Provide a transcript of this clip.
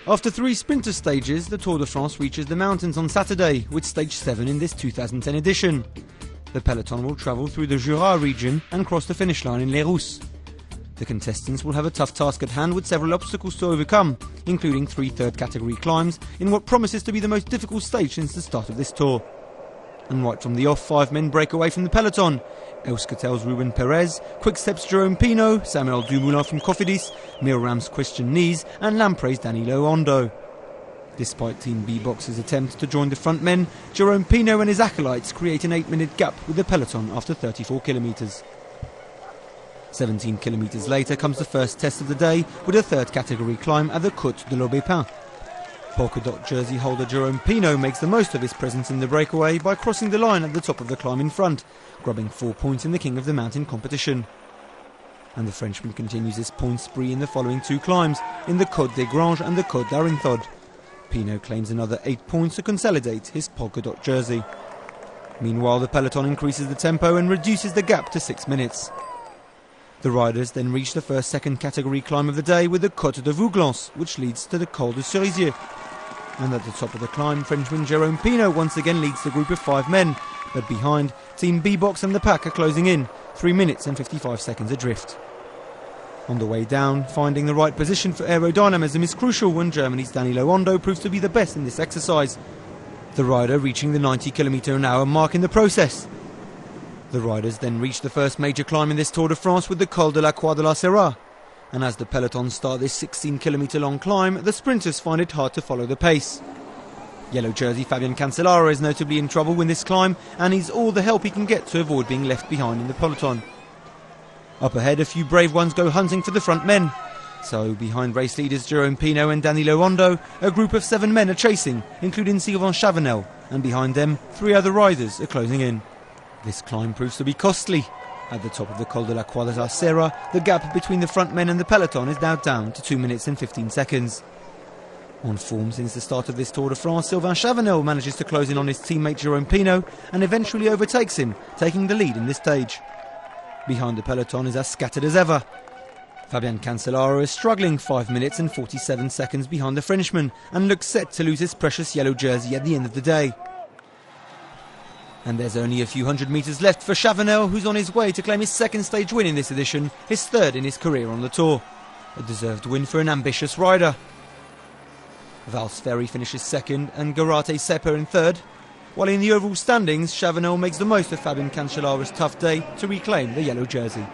After 3 sprinter stages, the Tour de France reaches the mountains on Saturday, with stage 7 in this 2010 edition. The peloton will travel through the Jura region and cross the finish line in Les Rousses. The contestants will have a tough task at hand with several obstacles to overcome, including 3 third-category climbs in what promises to be the most difficult stage since the start of this tour. And right from the off, 5 men break away from the peloton. Euskaltel's Ruben Perez, Quickstep's Jerome Pinot, Samuel Dumoulin from Cofidis, Milram's Christian Nies and Lampre's Danilo Ondo. Despite Team B-Box's attempts to join the front men, Jerome Pinot and his acolytes create an 8-minute gap with the peloton after 34 kilometres. 17 kilometres later comes the first test of the day with a third-category climb at the Côte de l'Aubépin. Polka dot jersey holder Jerome Pinot makes the most of his presence in the breakaway by crossing the line at the top of the climb in front, grabbing 4 points in the King of the Mountain competition. And the Frenchman continues his point spree in the following 2 climbs, in the Côte des Granges and the Côte d'Arinthod. Pinot claims another 8 points to consolidate his polka dot jersey. Meanwhile, the peloton increases the tempo and reduces the gap to 6 minutes. The riders then reach the first second-category climb of the day with the Côte de Vouglans, which leads to the Col de Cerisier. And at the top of the climb, Frenchman Jerome Pinot once again leads the group of 5 men, but behind, Team B-Box and the pack are closing in, 3 minutes and 55 seconds adrift. On the way down, finding the right position for aerodynamism is crucial when Germany's Danilo Ondo proves to be the best in this exercise, the rider reaching the 90 km/h mark in the process. The riders then reach the first major climb in this Tour de France with the Col de la Croix de la Serra. And as the peloton start this 16-kilometre-long climb, the sprinters find it hard to follow the pace. Yellow jersey Fabian Cancellara is notably in trouble in this climb and needs all the help he can get to avoid being left behind in the peloton. Up ahead, a few brave ones go hunting for the front men. So, behind race leaders Jerome Pinot and Danilo Ondo, a group of 7 men are chasing, including Sylvain Chavanel, and behind them, 3 other riders are closing in. This climb proves to be costly. At the top of the Col de la Croix de la Serra, the gap between the front men and the peloton is now down to 2 minutes and 15 seconds. On form since the start of this Tour de France, Sylvain Chavanel manages to close in on his teammate Jerome Pinot and eventually overtakes him, taking the lead in this stage. Behind the peloton is as scattered as ever. Fabian Cancellara is struggling 5 minutes and 47 seconds behind the Frenchman and looks set to lose his precious yellow jersey at the end of the day. And there's only a few hundred metres left for Chavanel, who's on his way to claim his 2nd stage win in this edition, his 3rd in his career on the Tour. A deserved win for an ambitious rider. Valls Ferry finishes 2nd and Garate Sepper in 3rd, while in the overall standings, Chavanel makes the most of Fabian Cancellara's tough day to reclaim the yellow jersey.